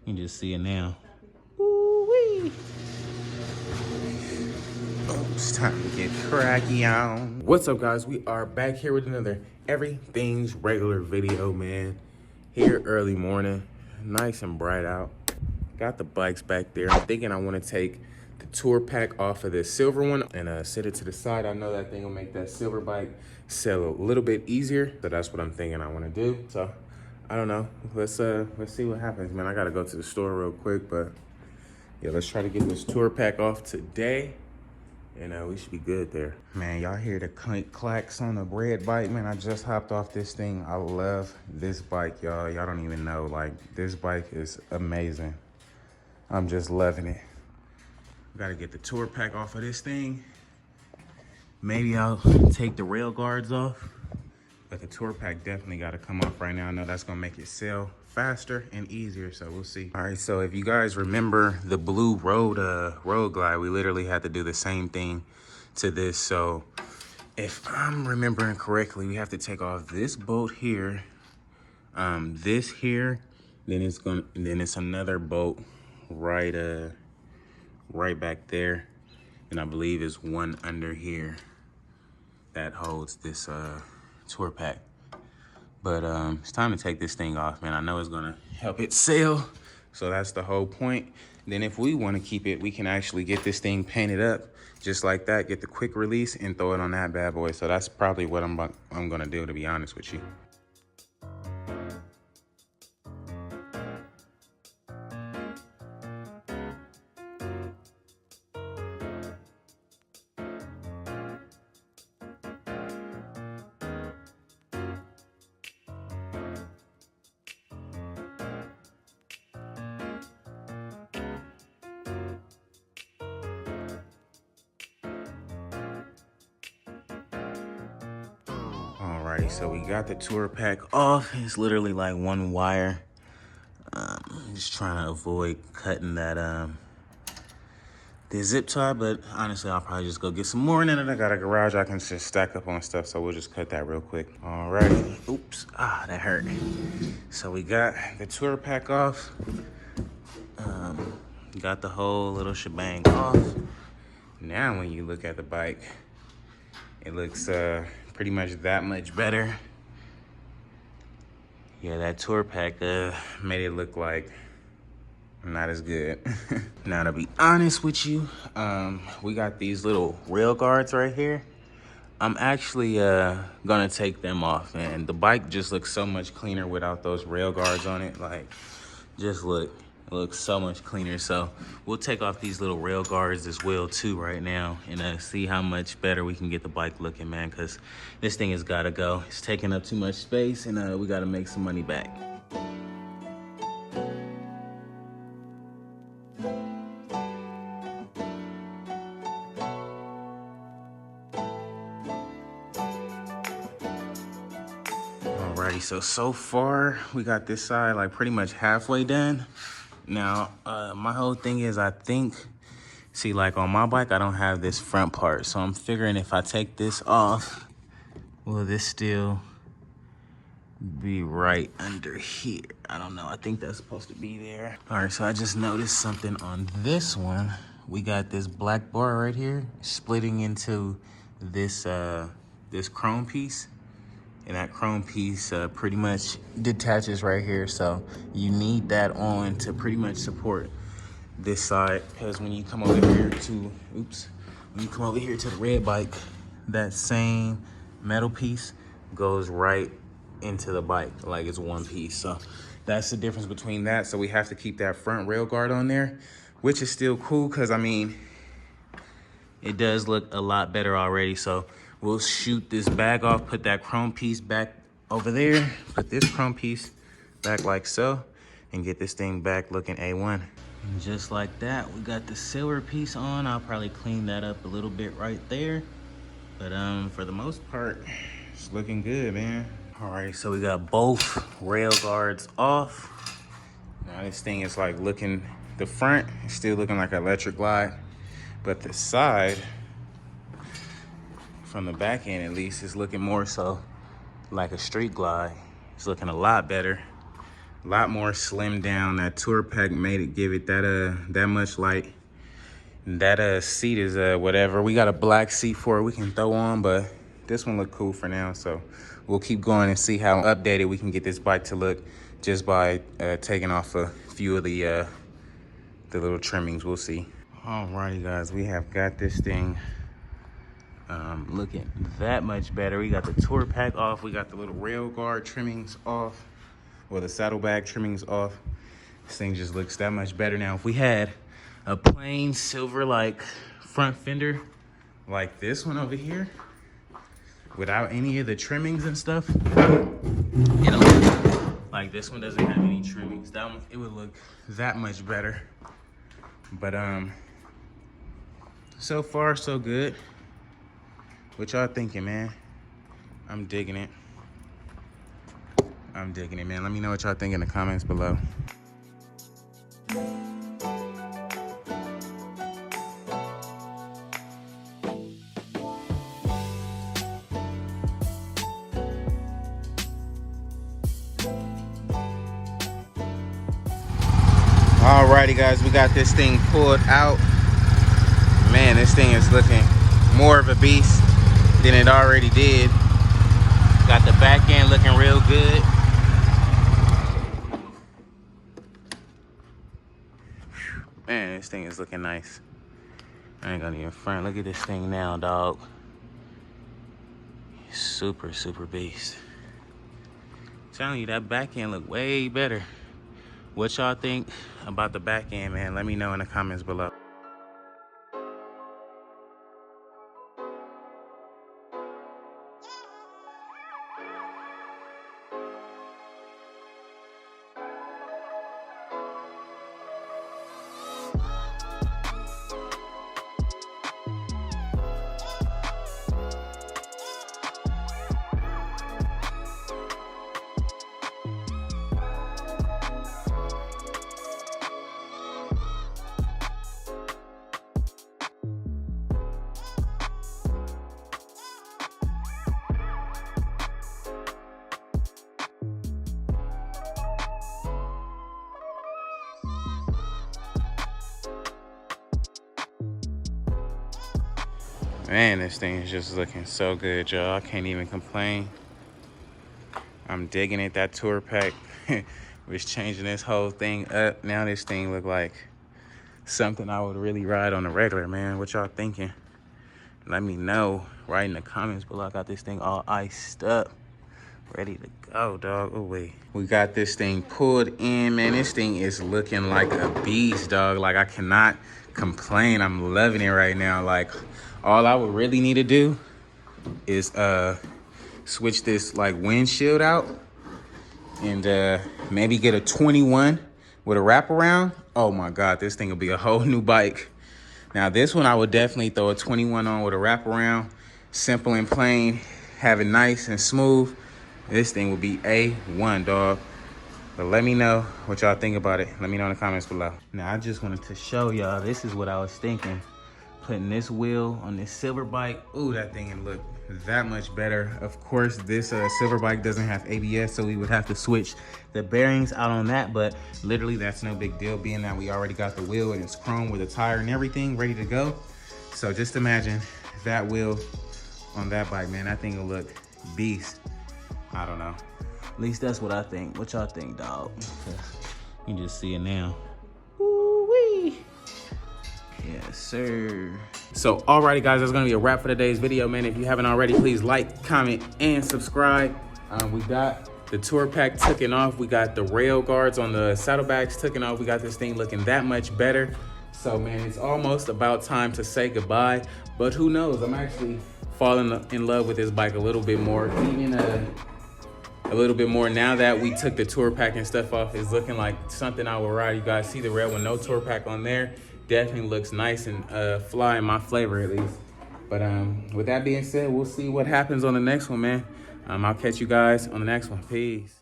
You can just see it now. Ooh-wee. Oh, it's time to get cracky on. What's up, guys? We are back here with another Everything's Regular video, man. Here early morning, nice and bright out. Got the bikes back there. I'm thinking I want to take the tour pack off of this silver one and set it to the side. I know that thing will make that silver bike sell a little bit easier. So that's what I'm thinking I want to do. So I don't know. Let's see what happens, man. I gotta go to the store real quick, but yeah, let's try to get this tour pack off today. And we should be good there. Man, y'all hear the clink clacks on the red bike? Man, I just hopped off this thing. I love this bike, y'all. Y'all don't even know, like, this bike is amazing. I'm just loving it. Gotta get the tour pack off of this thing. Maybe I'll take the rail guards off, but the tour pack definitely gotta come off right now. I know that's gonna make it sell faster and easier, so we'll see. All right, so if you guys remember the blue road glide, we literally had to do the same thing to this. So if I'm remembering correctly, we have to take off this bolt here, this here, then it's another bolt right back there, and I believe is one under here that holds this tour pack. But it's time to take this thing off, man. I know it's gonna help it sell, so that's the whole point. Then if we wanna keep it, we can actually get this thing painted up just like that, get the quick release and throw it on that bad boy. So that's probably what I'm gonna do, to be honest with you. Alrighty, so we got the tour pack off. It's literally like one wire. Just trying to avoid cutting that the zip tie, but honestly, I'll probably just go get some more, and then I got a garage I can just stack up on stuff, so we'll just cut that real quick. Alrighty, oops, that hurt. So we got the tour pack off. Got the whole little shebang off. Now when you look at the bike, it looks pretty much that much better. Yeah, that tour pack made it look like not as good. Now, to be honest with you, we got these little rail guards right here. I'm actually gonna take them off, man. The bike just looks so much cleaner without those rail guards on it. Like, just look. It looks so much cleaner. So we'll take off these little rail guards as well too right now, and see how much better we can get the bike looking, man, because this thing has got to go. It's taking up too much space, and we got to make some money back. Alrighty, so far we got this side like pretty much halfway done. Now, my whole thing is, see, like on my bike, I don't have this front part. So I'm figuring if I take this off, will this still be right under here? I don't know. I think that's supposed to be there. All right, so I just noticed something on this one. We got this black bar right here splitting into this, this chrome piece. And that chrome piece pretty much detaches right here. So you need that on to pretty much support this side. Because when you come over here to, when you come over here to the red bike, that same metal piece goes right into the bike, like it's one piece. So that's the difference between that. So we have to keep that front rail guard on there, which is still cool, because I mean, it does look a lot better already. So we'll shoot this bag off, put that chrome piece back over there, put this chrome piece back like so, and get this thing back looking A1. And just like that, we got the silver piece on. I'll probably clean that up a little bit right there. But for the most part, it's looking good, man. All right, so we got both rail guards off. Now this thing is like looking, the front is still looking like an electric glide, but the side, from the back end at least, is looking more so like a street glide. It's looking a lot better. A lot more slimmed down. That tour pack made it give it that much light. And that seat is whatever. We got a black seat for it we can throw on, but this one look cool for now. So we'll keep going and see how updated we can get this bike to look just by taking off a few of the little trimmings. We'll see. Alrighty guys, we have got this thing looking that much better. We got the tour pack off. We got the little rail guard trimmings off, or the saddlebag trimmings off. This thing just looks that much better now. If we had a plain silver like front fender like this one over here without any of the trimmings and stuff, you know, like this one doesn't have any trimmings, that one, it would look that much better. But so far so good. What y'all thinking, man? I'm digging it. I'm digging it, man. Let me know what y'all think in the comments below. Alrighty guys, we got this thing pulled out. Man, this thing is looking more of a beast than it already did. Got the back end looking real good. Man, this thing is looking nice. I ain't gonna even front. Look at this thing now, dog. Super, super beast. I'm telling you, that back end look way better. What y'all think about the back end, man? Let me know in the comments below. Man, this thing is just looking so good, y'all. I can't even complain. I'm digging it. That tour pack was changing this whole thing up. Now this thing look like something I would really ride on the regular, man. What y'all thinking? Let me know right in the comments below. I got this thing all iced up, ready to go, dog. Oh wait, we got this thing pulled in, man. This thing is looking like a beast, dog. Like, I cannot complain. I'm loving it right now. Like, all I would really need to do is switch this like windshield out and maybe get a 21 with a wraparound. Oh my God, this thing will be a whole new bike. Now this one I would definitely throw a 21 on with a wraparound, simple and plain, have it nice and smooth. This thing will be A1, dog. But let me know what y'all think about it. Let me know in the comments below. Now I just wanted to show y'all, this is what I was thinking. Putting this wheel on this silver bike. Ooh, that thing would look that much better. Of course, this silver bike doesn't have ABS, so we would have to switch the bearings out on that, but literally that's no big deal, being that we already got the wheel and it's chrome with a tire and everything ready to go. So just imagine that wheel on that bike, man. That thing will look beast. I don't know. At least that's what I think. What y'all think, dog? You can just see it now. Ooh-wee. Yes, sir. So, alrighty, guys, that's gonna be a wrap for today's video, man. If you haven't already, please like, comment, and subscribe. We got the tour pack taken off. We got the rail guards on the saddlebags taken off. We got this thing looking that much better. So, man, it's almost about time to say goodbye. But who knows? I'm actually falling in love with this bike a little bit more. Even a little bit more now that we took the tour pack and stuff off. It's looking like something I will ride. You guys see the rail with no tour pack on there. Definitely looks nice and fly in my flavor at least. But with that being said, we'll see what happens on the next one, man. I'll catch you guys on the next one. Peace.